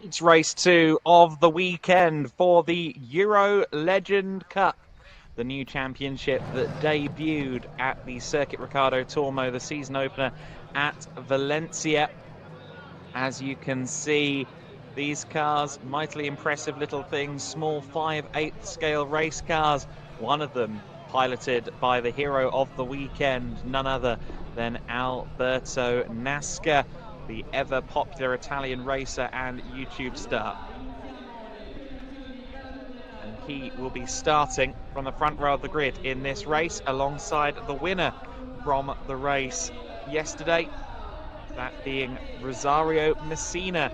It's race 2 of the weekend for the EuroLEGEND Cup, the new championship that debuted at the Circuit Ricardo Tormo, the season opener at Valencia. As you can see, these cars, mightily impressive little things, small 5/8 scale race cars, one of them piloted by the hero of the weekend, none other than Alberto Nasca, the ever popular Italian racer and YouTube star. And he will be starting from the front row of the grid in this race alongside the winner from the race yesterday, that being Rosario Messina,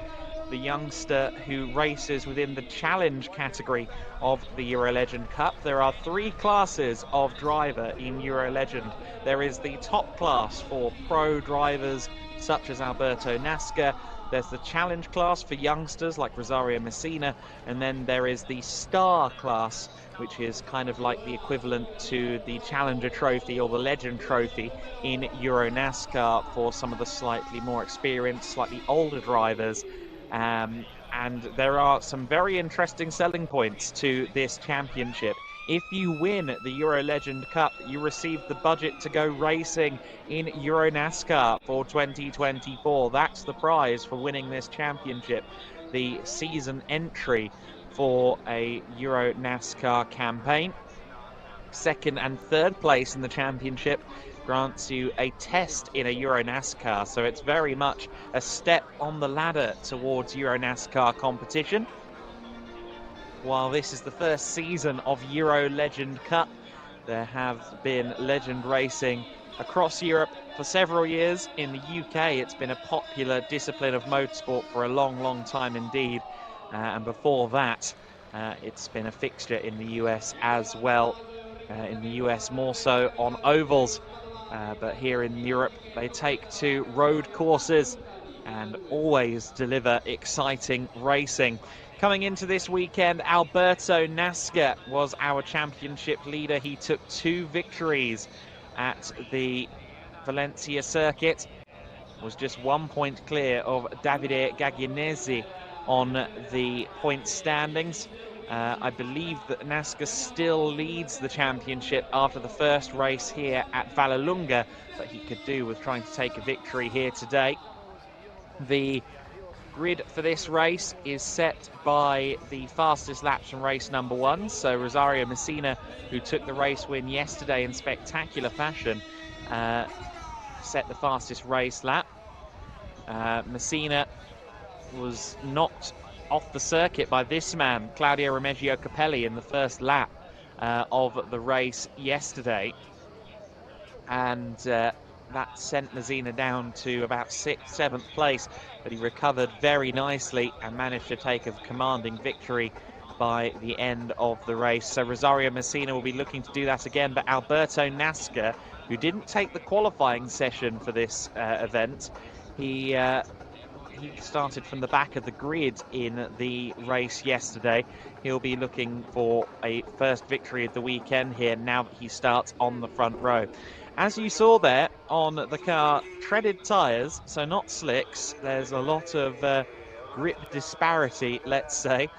the youngster who races within the challenge category of the EuroLegend Cup. There are 3 classes of driver in EuroLegend. There is the top class for pro drivers such as Alberto Nasca. There's the challenge class for youngsters like Rosario Messina, and then there is the star class, which is kind of like the equivalent to the Challenger Trophy or the Legend Trophy in Euro NASCAR for some of the slightly more experienced, slightly older drivers. And there are some very interesting selling points to this championship. If you win the EuroLegend Cup, you receive the budget to go racing in Euro NASCAR for 2024. That's the prize for winning this championship. The season entry for a Euro NASCAR campaign. Second and third place in the championship grants you a test in a Euro NASCAR, so it's very much a step on the ladder towards Euro NASCAR competition. While this is the first season of EuroLegend Cup, there have been legend racing across Europe for several years. In the UK, it's been a popular discipline of motorsport for a long, long time indeed. And before that, it's been a fixture in the US as well. In the US more so on ovals, but here in Europe they take to road courses and always deliver exciting racing. Coming into this weekend, Alberto Nasca was our championship leader. He took 2 victories at the Valencia circuit, was just 1 point clear of Davide Gaglianesi on the point standings. I believe that Nasca still leads the championship after the first race here at Vallelunga, but he could do with trying to take a victory here today. The grid for this race is set by the fastest laps from race number 1. So Rosario Messina, who took the race win yesterday in spectacular fashion, set the fastest race lap. Messina was knocked off the circuit by this man, Claudio Remigio Capelli, in the first lap of the race yesterday. And that sent Messina down to about 6th, 7th place, but he recovered very nicely and managed to take a commanding victory by the end of the race. So Rosario Messina will be looking to do that again, but Alberto Nasca, who didn't take the qualifying session for this event, he started from the back of the grid in the race yesterday. He'll be looking for a first victory of the weekend here now that he starts on the front row. As you saw there on the car, treaded tyres, so not slicks. There's a lot of grip disparity, let's say,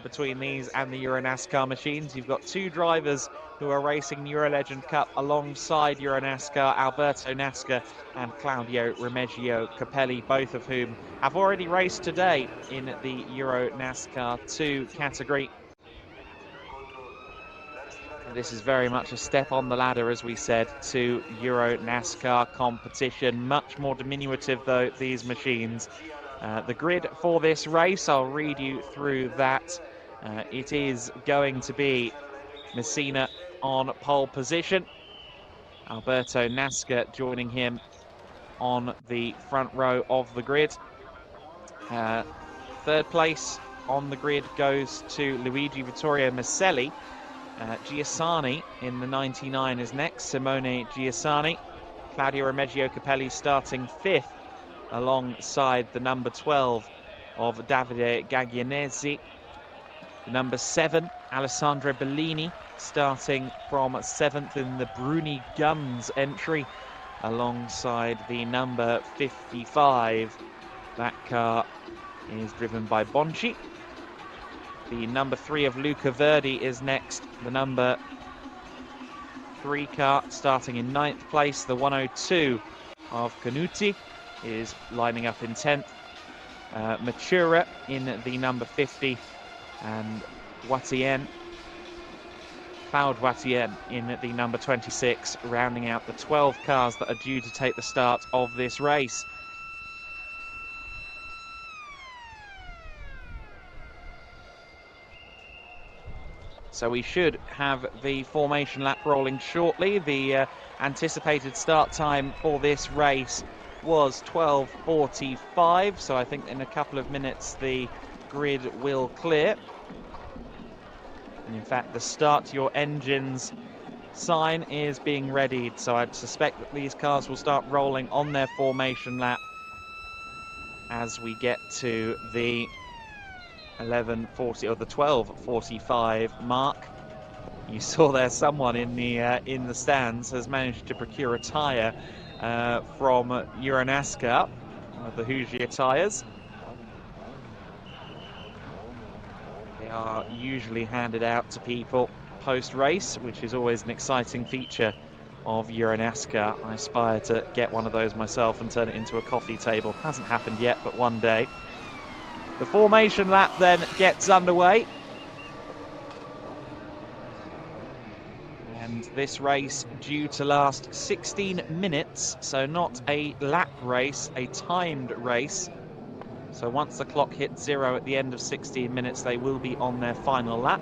between these and the Euro NASCAR machines. You've got 2 drivers who are racing the EuroLegend Cup alongside Euro NASCAR, Alberto Nasca and Claudio Remigio Capelli, both of whom have already raced today in the Euro NASCAR 2 category. This is very much a step on the ladder, as we said, to Euro NASCAR competition. Much more diminutive, though, these machines. The grid for this race, I'll read you through that. It is going to be Messina on pole position. Alberto Nasca joining him on the front row of the grid. Third place on the grid goes to Luigi Vittorio Maselli. Giussani in the 99 is next, Simone Giussani. Claudio Remigio Capelli starting 5th alongside the number 12 of Davide Gaglianesi. The number 7, Alessandro Bellini, starting from 7th in the Bruni Guns entry alongside the number 55. That car is driven by Bonci. The number 3 of Luca Verdi is next. The number 3 car starting in 9th place. The 102 of Canuti is lining up in 10th. Matura in the number 50, and Watien, Cloud Watien in the number 26, rounding out the 12 cars that are due to take the start of this race. So we should have the formation lap rolling shortly. The anticipated start time for this race was 12:45, so I think in a couple of minutes the grid will clear. And in fact, the start your engines sign is being readied, so I'd suspect that these cars will start rolling on their formation lap as we get to the 11:40 or the 12:45 mark. You saw there someone in the stands has managed to procure a tyre from EuroNASCAR, one of the Hoosier tyres. They are usually handed out to people post-race, which is always an exciting feature of EuroNASCAR. I aspire to get one of those myself and turn it into a coffee table. Hasn't happened yet, but one day. The formation lap then gets underway. And this race due to last 16 minutes, so not a lap race, a timed race. So once the clock hits 0 at the end of 16 minutes, they will be on their final lap.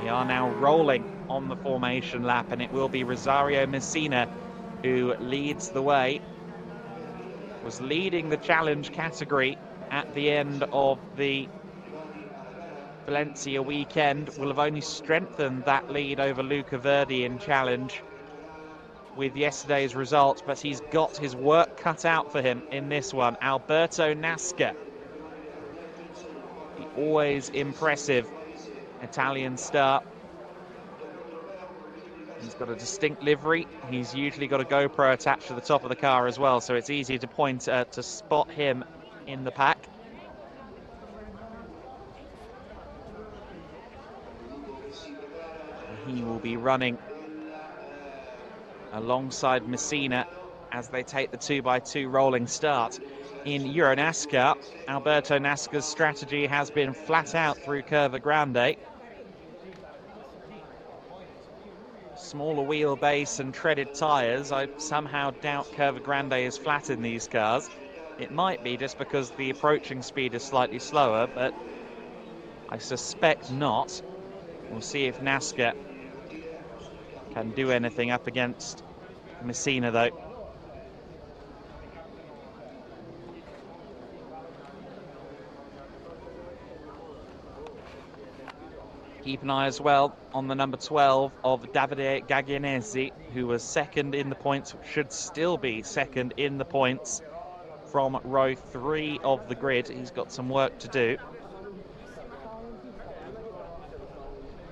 We are now rolling on the formation lap, and it will be Rosario Messina who leads the way. Was leading the challenge category at the end of the Valencia weekend. Will have only strengthened that lead over Luca Verdi in challenge with yesterday's result, but he's got his work cut out for him in this one. Alberto Nasca, the always impressive Italian star. He's got a distinct livery. He's usually got a GoPro attached to the top of the car as well, so it's easy to point to spot him in the pack. He will be running alongside Messina as they take the 2x2 rolling start. In EuroNASCAR, Alberto Nasca's strategy has been flat out through Curva Grande. Smaller wheelbase and treaded tyres. I somehow doubt Curva Grande is flat in these cars. It might be just because the approaching speed is slightly slower, but I suspect not. We'll see if Nasca can do anything up against Messina, though. Keep an eye as well on the number 12 of Davide Gaglianesi, who was second in the points, should still be second in the points from row 3 of the grid. He's got some work to do.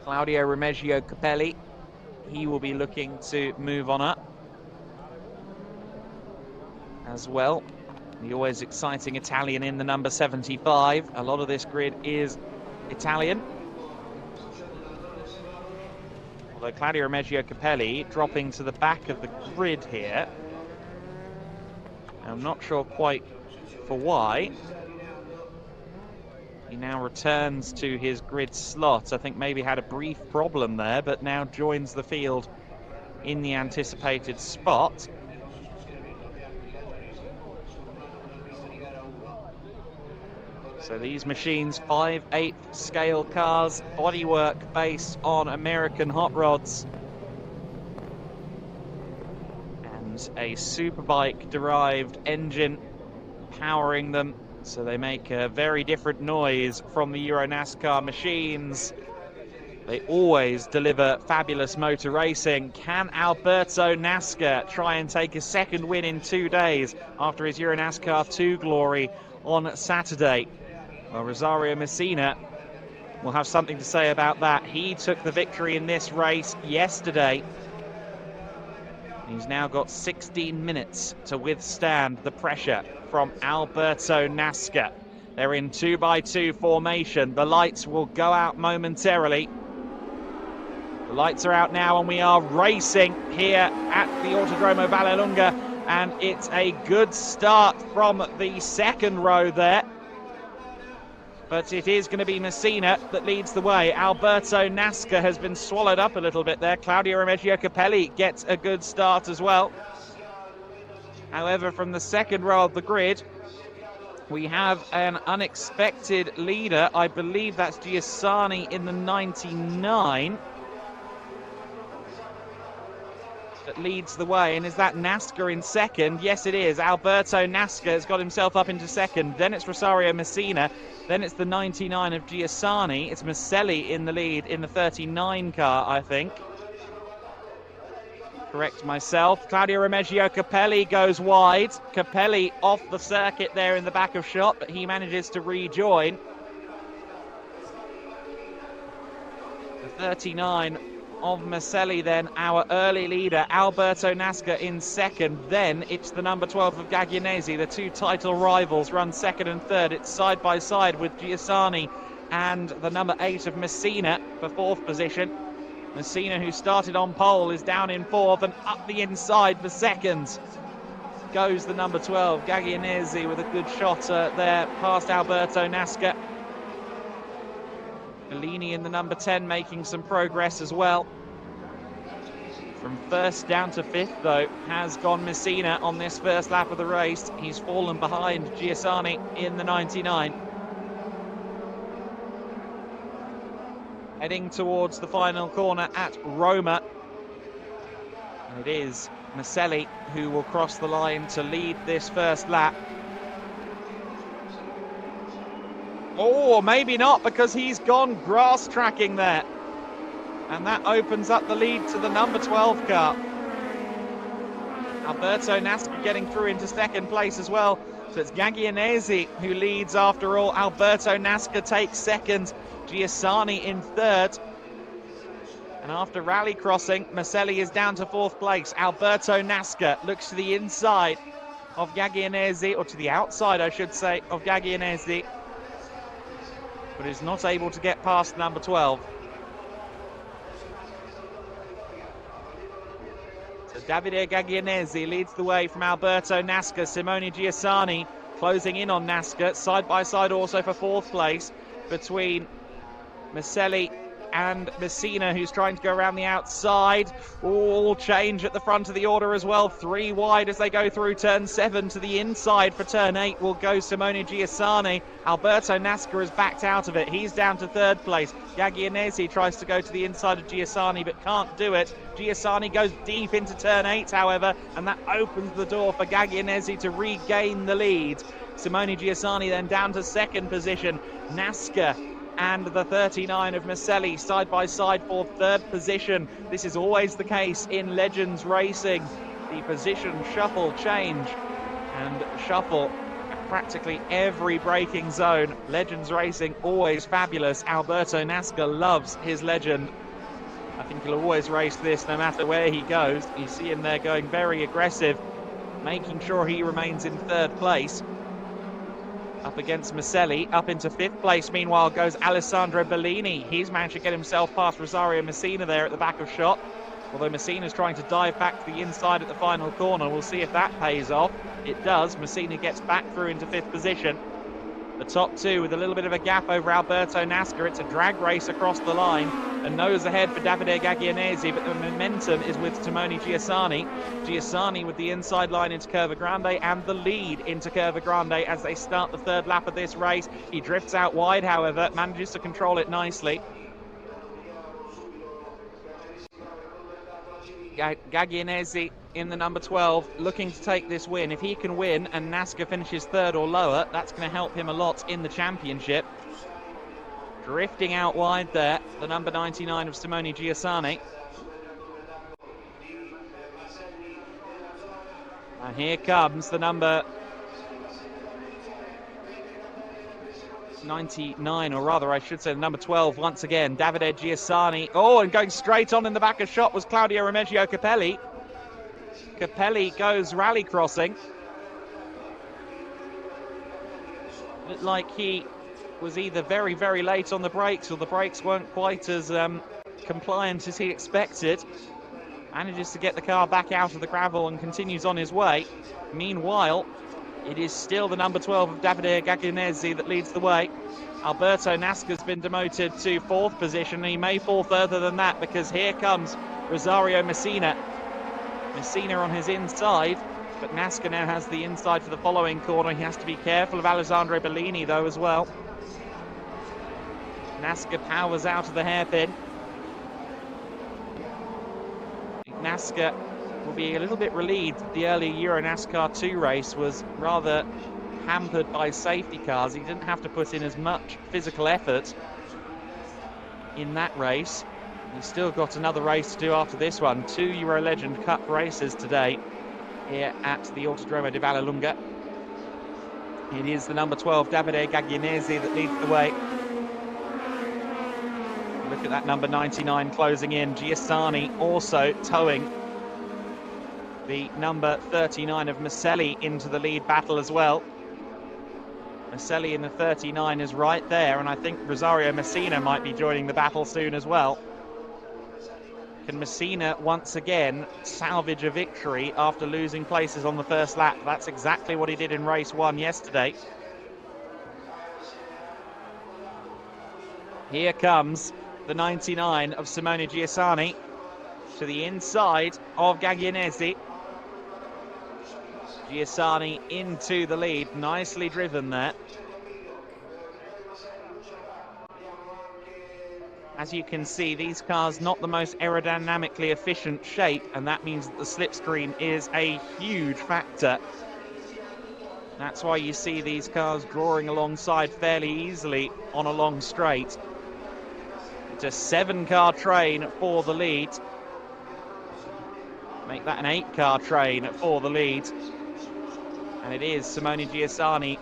Claudio Remigio Capelli, he will be looking to move on up as well. The always exciting Italian in the number 75. A lot of this grid is Italian. Although Claudio Remigio Capelli dropping to the back of the grid here. I'm not sure quite for why. He now returns to his grid slot. I think maybe had a brief problem there, but now joins the field in the anticipated spot. So these machines, 5/8 scale cars, bodywork based on American hot rods. And a superbike derived engine powering them. So they make a very different noise from the EuroNASCAR machines. They always deliver fabulous motor racing. Can Alberto Nasca try and take a second win in 2 days after his EuroNASCAR 2 glory on Saturday? Well, Rosario Messina will have something to say about that. He took the victory in this race yesterday. He's now got 16 minutes to withstand the pressure from Alberto Nasca. They're in 2x2 formation. The lights will go out momentarily. The lights are out now and we are racing here at the Autodromo Vallelunga, and it's a good start from the second row there. But it is going to be Messina that leads the way. Alberto Nasca has been swallowed up a little bit there. Claudio Remigio Capelli gets a good start as well. However, from the second row of the grid, we have an unexpected leader. I believe that's Giussani in the 99 that leads the way. And is that Nasca in second? Yes, it is. Alberto Nasca has got himself up into second. Then it's Rosario Messina. Then it's the 99 of Giussani. It's Maselli in the lead in the 39 car, I think. Correct myself. Claudio Remigio Capelli goes wide. Capelli off the circuit there in the back of shot, but he manages to rejoin. The 39 of Maselli then, our early leader, Alberto Nasca in second. Then it's the number 12 of Gaglianesi. The two title rivals run second and third. It's side by side with Giussani and the number 8 of Messina for fourth position. Messina, who started on pole, is down in fourth, and up the inside for second goes the number 12, Gaglianesi, with a good shot there past Alberto Nasca. Bellini in the number 10 making some progress as well. From first down to fifth, though, has gone Messina on this first lap of the race. He's fallen behind Giussani in the 99. Heading towards the final corner at Roma. And it is Maselli who will cross the line to lead this first lap. Oh, maybe not, because he's gone grass tracking there. And that opens up the lead to the number 12 car. Alberto Nasca getting through into second place as well. So it's Gaglianesi who leads after all. Alberto Nasca takes second. Giussani in third. And after rally crossing, Maselli is down to fourth place. Alberto Nasca looks to the inside of Gaglianesi, or to the outside, I should say, of Gaglianesi, but is not able to get past number 12. So Davide Gaglianesi leads the way from Alberto Nasca. Simone Giussani closing in on Nasca. Side by side also for fourth place between Maselli and Messina, who's trying to go around the outside. All change at the front of the order as well. 3 wide as they go through turn 7. To the inside for turn 8 will go Simone Giussani. Alberto Nasca has backed out of it. He's down to third place. Gaglianesi tries to go to the inside of Giussani but can't do it. Giussani goes deep into turn 8, however, and that opens the door for Gaglianesi to regain the lead. Simone Giussani then down to second position. Nasca and the 39 of Maselli side by side for third position. This is always the case in Legends racing. The position shuffle change and shuffle at practically every braking zone. Legends racing always fabulous. Alberto Nasca loves his Legend. I think he'll always race this no matter where he goes. You see him there going very aggressive, making sure he remains in third place. Up against Maselli. Up into fifth place, meanwhile, goes Alessandro Bellini. He's managed to get himself past Rosario Messina there at the back of shot. Although Messina's trying to dive back to the inside at the final corner. We'll see if that pays off. It does. Messina gets back through into fifth position. The top two with a little bit of a gap over Alberto Nasca. It's a drag race across the line. A nose ahead for Davide Gaglianesi, but the momentum is with Simone Giussani. Giussani with the inside line into Curva Grande and the lead into Curva Grande as they start the third lap of this race. He drifts out wide, however, manages to control it nicely. Gaglianesi in the number 12 looking to take this win. If he can win and Nasca finishes third or lower, that's going to help him a lot in the championship. Drifting out wide there, the number 99 of Simone Giussani. And here comes the number 99, or rather I should say the number 12 once again, Davide Giussani. Oh, and going straight on in the back of shot was Claudio Remeggio Capelli. Capelli goes rally crossing. Looked like he was either very, very late on the brakes, or the brakes weren't quite as compliant as he expected. Manages to get the car back out of the gravel and continues on his way. Meanwhile, it is still the number 12 of Davide Gaglianesi that leads the way. Alberto Nasca's been demoted to 4th position. He may fall further than that, because here comes Rosario Messina. Messina on his inside, but Nasca now has the inside for the following corner. He has to be careful of Alessandro Bellini, though, as well. Nasca powers out of the hairpin. Nasca will be a little bit relieved that the earlier Euro NASCAR 2 race was rather hampered by safety cars. He didn't have to put in as much physical effort in that race. He's still got another race to do after this one. 2 EuroLEGEND Cup races today here at the Autodromo di Vallelunga. It is the number 12, Davide Gaglianesi, that leads the way. Look at that number 99 closing in. Giussani also towing the number 39 of Maselli into the lead battle as well. Maselli in the 39 is right there, and I think Rosario Messina might be joining the battle soon as well. Can Messina once again salvage a victory after losing places on the first lap? That's exactly what he did in race 1 yesterday. Here comes the 99 of Simone Giussani to the inside of Gaglianesi. Giussani into the lead, nicely driven there. As you can see, these cars not the most aerodynamically efficient shape, and that means that the slipstream is a huge factor. That's why you see these cars drawing alongside fairly easily on a long straight. It's a 7-car train for the lead. Make that an 8-car train for the lead. And it is Simone Giussani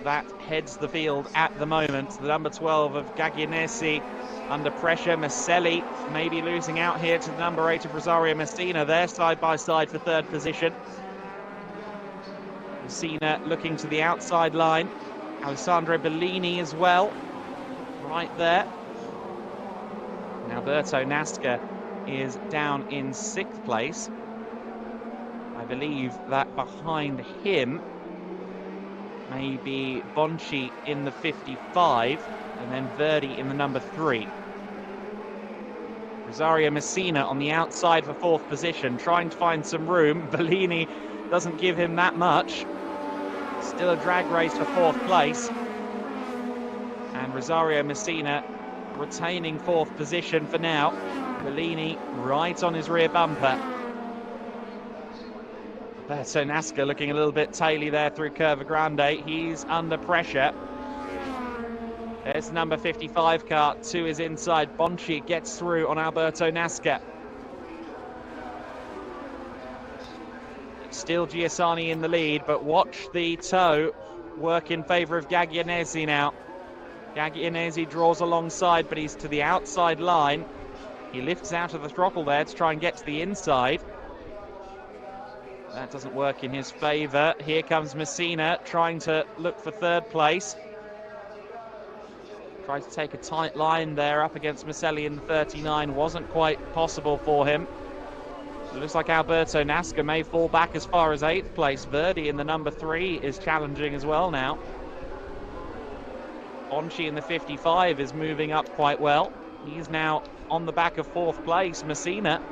that heads the field at the moment. The number 12 of Gaglianesi under pressure. Maselli maybe losing out here to the number 8 of Rosario Messina. They're side by side for 3rd position. Messina looking to the outside line. Alessandro Bellini as well, right there. And Alberto Nasca is down in 6th place. I believe that behind him may be Bonci in the 55, and then Verdi in the number 3. Rosario Messina on the outside for 4th position, trying to find some room. Bellini doesn't give him that much. Still a drag race for 4th place. And Rosario Messina retaining 4th position for now. Bellini right on his rear bumper. So Nasca looking a little bit taily there through Curva Grande. He's under pressure. There's the number 55 car to his inside. Bonci gets through on Alberto Nasca. Still Giussani in the lead, but watch the tow work in favour of Gaglianesi now. Gaglianesi draws alongside, but he's to the outside line. He lifts out of the throttle there to try and get to the inside. That doesn't work in his favour. Here comes Messina trying to look for 3rd place. Tries to take a tight line there up against Maselli in the 39. Wasn't quite possible for him. It looks like Alberto Nasca may fall back as far as 8th place. Verdi in the number 3 is challenging as well now. Bonci in the 55 is moving up quite well. He's now on the back of 4th place. Messina.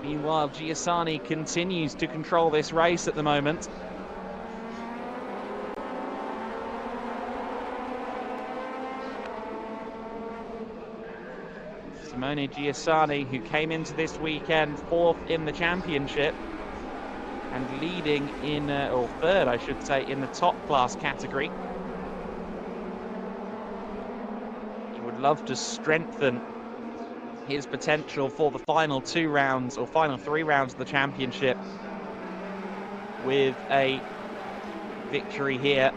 Meanwhile, Giussani continues to control this race at the moment. Simone Giussani, who came into this weekend 4th in the championship and leading in, or 3rd, I should say, in the top class category. He would love to strengthen his potential for the final 2 rounds or final 3 rounds of the championship with a victory here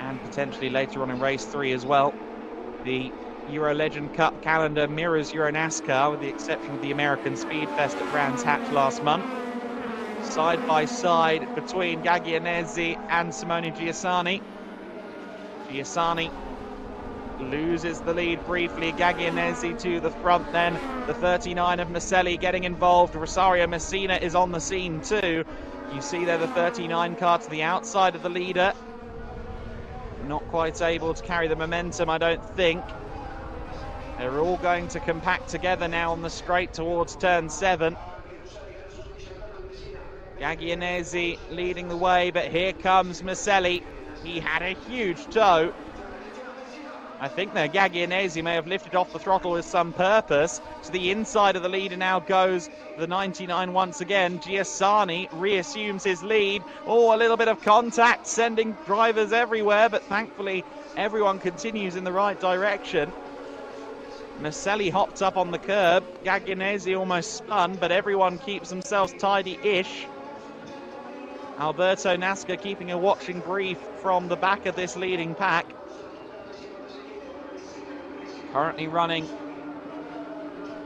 and potentially later on in race 3 as well. The EuroLEGEND Cup calendar mirrors EuroNASCAR with the exception of the American Speedfest at Brands Hatch last month. Side by side between Gaglianese and Simone Giussani. Giussani loses the lead briefly. Gaglianese to the front then. The 39 of Maselli getting involved. Rosario Messina is on the scene too. You see there the 39 car to the outside of the leader. Not quite able to carry the momentum, I don't think. They're all going to compact together now on the straight towards turn 7. Gaglianese leading the way, but here comes Maselli. He had a huge toe. I think that Gaglianese may have lifted off the throttle with some purpose. To the inside of the leader now goes the 99 once again. Giussani reassumes his lead. Oh, a little bit of contact, sending drivers everywhere, but thankfully everyone continues in the right direction. Maselli hopped up on the curb. Gaglianese almost spun, but everyone keeps themselves tidy-ish. Alberto Nasca keeping a watching brief from the back of this leading pack. Currently running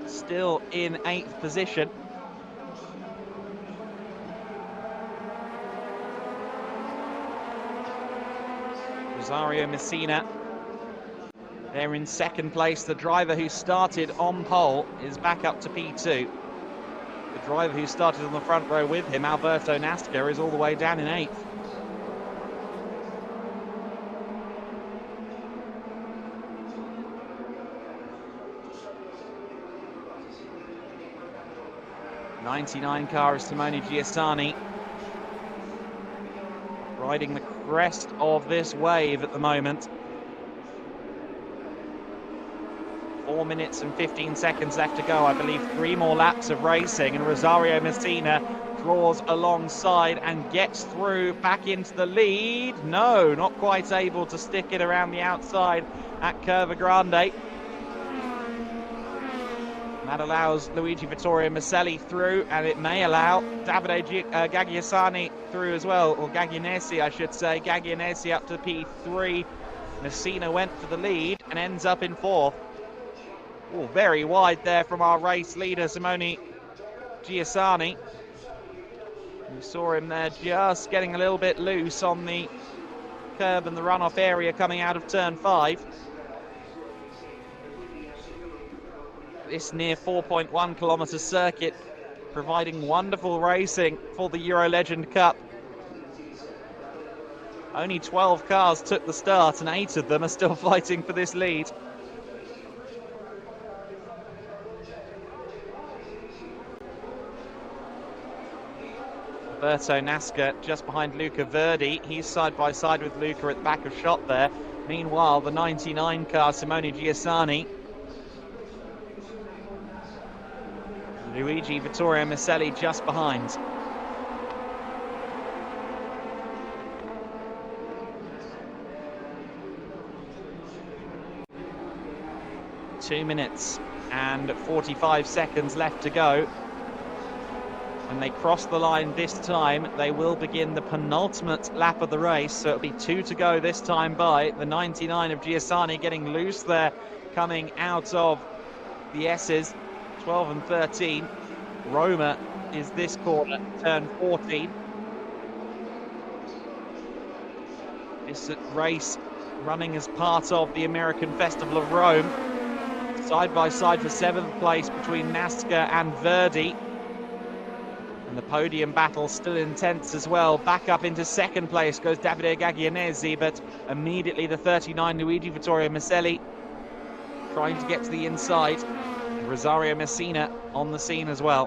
still in 8th position. Rosario Messina, they're in 2nd place. The driver who started on pole is back up to P2. The driver who started on the front row with him, Alberto Nasca, is all the way down in 8th. '99 car is Simone Giussani, riding the crest of this wave at the moment. 4 minutes and 15 seconds left to go. I believe 3 more laps of racing, and Rosario Messina draws alongside and gets through back into the lead. No, not quite able to stick it around the outside at Curva Grande. That allows Luigi Vittorio Maselli through, and it may allow Davide Gaglianese through as well, or Gaglianese, I should say. Gaglianese up to P3. Messina went for the lead and ends up in 4th. Oh, very wide there from our race leader, Simone Giussani. We saw him there just getting a little bit loose on the curb and the runoff area coming out of turn 5. This near 4.1 kilometre circuit providing wonderful racing for the EuroLEGEND Cup. Only 12 cars took the start and 8 of them are still fighting for this lead. Alberto Nasca just behind Luca Verdi. He's side by side with Luca at the back of shot there. Meanwhile, the 99 car, Simone Giussani. Luigi Vittorio Maselli just behind. Two minutes and 45 seconds left to go. When they cross the line this time, they will begin the penultimate lap of the race, so it'll be 2 to go this time by. The 99 of Giussani getting loose there, coming out of the S's, 12 and 13. Roma is this corner, turn 14. This race running as part of the American Festival of Rome. Side by side for 7th place between Nasca and Verdi. And the podium battle still intense as well. Back up into 2nd place goes Davide Gaglianese, but immediately the 39 Luigi Vittorio Maselli trying to get to the inside. And Rosario Messina on the scene as well.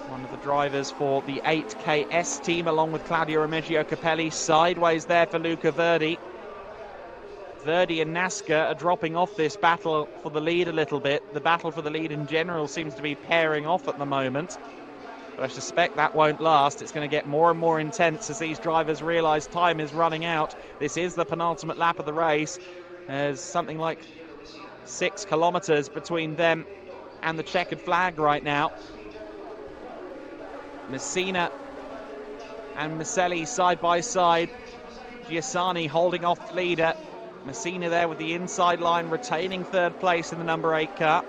One of the drivers for the 8KS team, along with Claudio Remigio Capelli. Sideways there for Luca Verdi. Verdi and Nasca are dropping off this battle for the lead a little bit. The battle for the lead in general seems to be pairing off at the moment. But I suspect that won't last. It's going to get more and more intense as these drivers realise time is running out. This is the penultimate lap of the race. There's something like 6 kilometres between them and the checkered flag right now. Messina and Maselli side by side. Giussani holding off the leader. Messina there with the inside line, retaining third place in the number 8 car.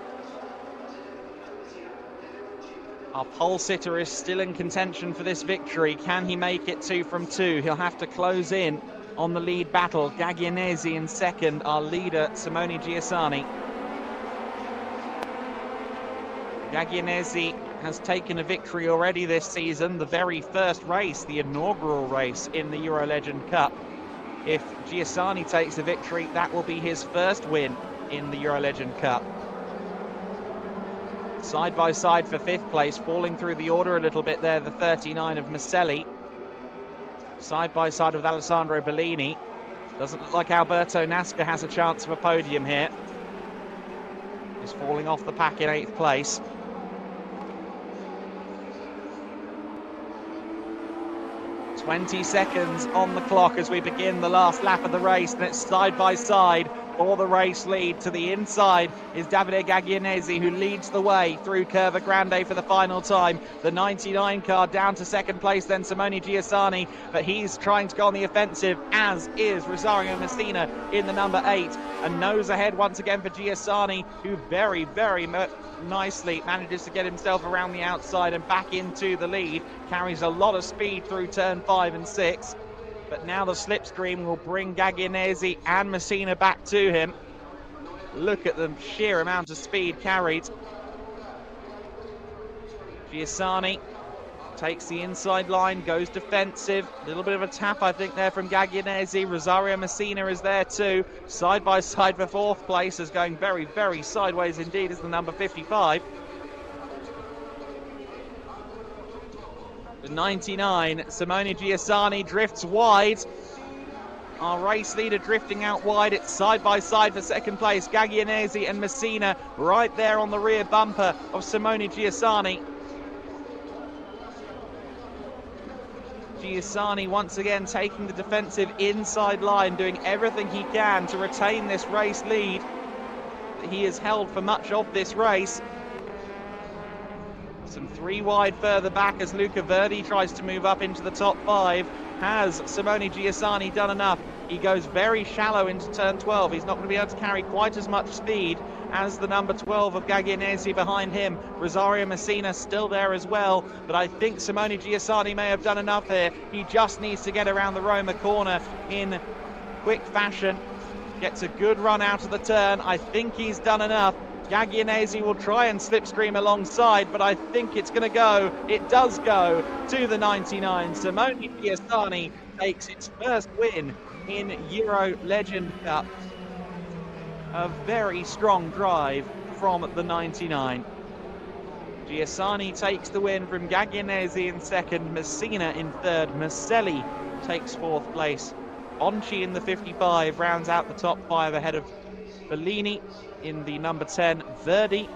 Our pole sitter is still in contention for this victory. Can he make it 2 from 2? He'll have to close in on the lead battle. Gaglianesi in second, our leader, Simone Giussani. Gaglianesi has taken a victory already this season, the very first race, the inaugural race in the EuroLEGEND Cup. If Giussani takes the victory, that will be his first win in the EuroLEGEND Cup. Side by side for 5th place, falling through the order a little bit there, the 39 of Maselli. Side by side with Alessandro Bellini. Doesn't look like Alberto Nasca has a chance of a podium here. He's falling off the pack in 8th place. "20 seconds on the clock as we begin the last lap of the race, and it's side by side for the race lead. To the inside is Davide Gaglianesi, who leads the way through Curva Grande for the final time. The 99 car down to 2nd place, then Simone Giussani, but he's trying to go on the offensive, as is Rosario Messina in the number 8. And nose ahead once again for Giussani, who very, very nicely manages to get himself around the outside and back into the lead. Carries a lot of speed through turn 5 and 6. But now the slipstream will bring Gaglianesi and Messina back to him. Look at the sheer amount of speed carried. Giussani takes the inside line, goes defensive. A little bit of a tap, I think, there from Gaglianesi. Rosario Messina is there too. Side by side for 4th place, is going very, very sideways indeed, is the number 55. The 99, Simone Giussani, drifts wide. Our race leader drifting out wide. It's side by side for 2nd place. Gaglianesi and Messina right there on the rear bumper of Simone Giussani. Giussani once again taking the defensive inside line, doing everything he can to retain this race lead that he has held for much of this race. Some 3 wide further back as Luca Verdi tries to move up into the top 5. Has Simone Giussani done enough? He goes very shallow into turn 12. He's not going to be able to carry quite as much speed as the number 12 of Gaglianesi behind him. Rosario Messina still there as well, but I think Simone Giussani may have done enough here. He just needs to get around the Roma corner in quick fashion. Gets a good run out of the turn. I think he's done enough. Gaglianesi will try and slipstream alongside, but I think it's going to go. It does go to the 99. Simone Giussani takes its first win in EuroLEGEND Cup. A very strong drive from the 99. Giussani takes the win from Gaglianesi in 2nd, Messina in 3rd, Maselli takes 4th place. Bonci in the 55 rounds out the top 5 ahead of Bellini in the number 10,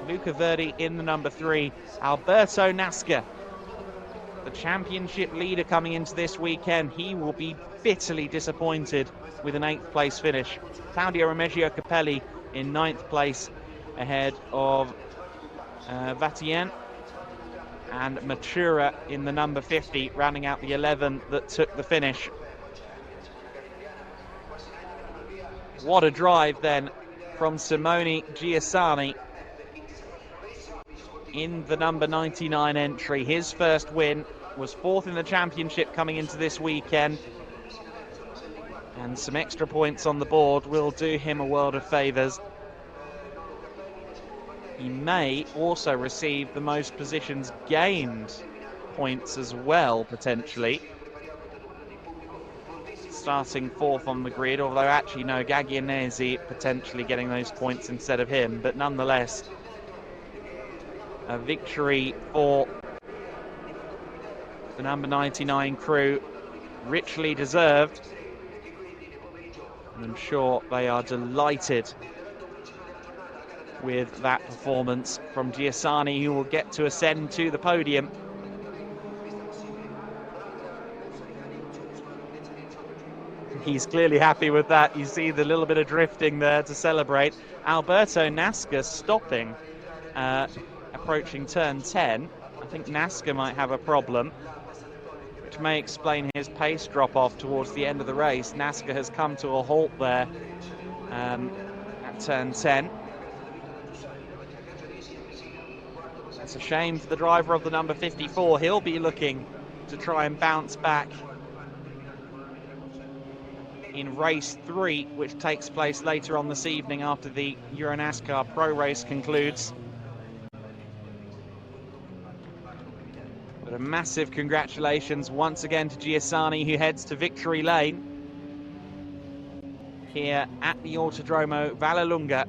Luca Verdi in the number 3, Alberto Nasca, the championship leader coming into this weekend. He will be bitterly disappointed with an 8th place finish. Claudio Remeggio Capelli in 9th place ahead of Vatien, and Matura in the number 50, rounding out the 11 that took the finish. What a drive then from Simone Giussani in the number 99 entry. His first win, was 4th in the championship coming into this weekend, and some extra points on the board will do him a world of favours. He may also receive the most positions gained points as well, potentially. Starting 4th on the grid, although actually no, Gaglianesi potentially getting those points instead of him, but nonetheless a victory for the number 99 crew, richly deserved, and I'm sure they are delighted with that performance from Giussani, who will get to ascend to the podium. He's clearly happy with that. You see the little bit of drifting there to celebrate. Alberto Nasca stopping, approaching turn 10. I think Nasca might have a problem. which may explain his pace drop-off towards the end of the race. NASCAR has come to a halt there at turn 10. It's a shame for the driver of the number 54. He'll be looking to try and bounce back in race 3, which takes place later on this evening after the EuroNASCAR Pro Race concludes. But a massive congratulations once again to Giussani, who heads to victory lane here at the Autodromo Vallelunga.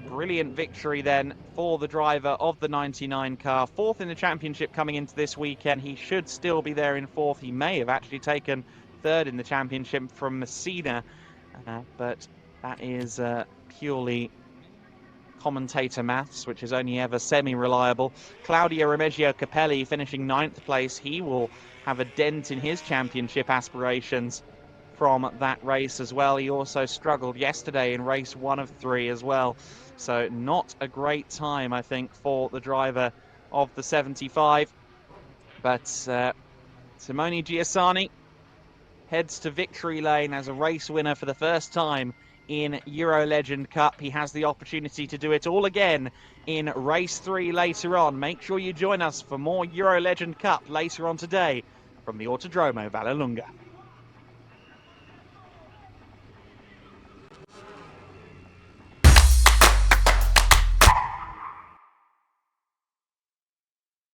Brilliant victory then for the driver of the 99 car. 4th in the championship coming into this weekend. He should still be there in 4th. He may have actually taken 3rd in the championship from Messina, but that is purely commentator maths, which is only ever semi-reliable. Claudio Remigio Capelli finishing 9th place. He will have a dent in his championship aspirations from that race as well. He also struggled yesterday in race 1 of 3 as well. So not a great time, I think, for the driver of the 75. But Simone Giussani heads to victory lane as a race winner for the first time in EuroLEGEND Cup. He has the opportunity to do it all again in race 3 later on. Make sure you join us for more EuroLEGEND Cup later on today from the Autodromo Vallelunga.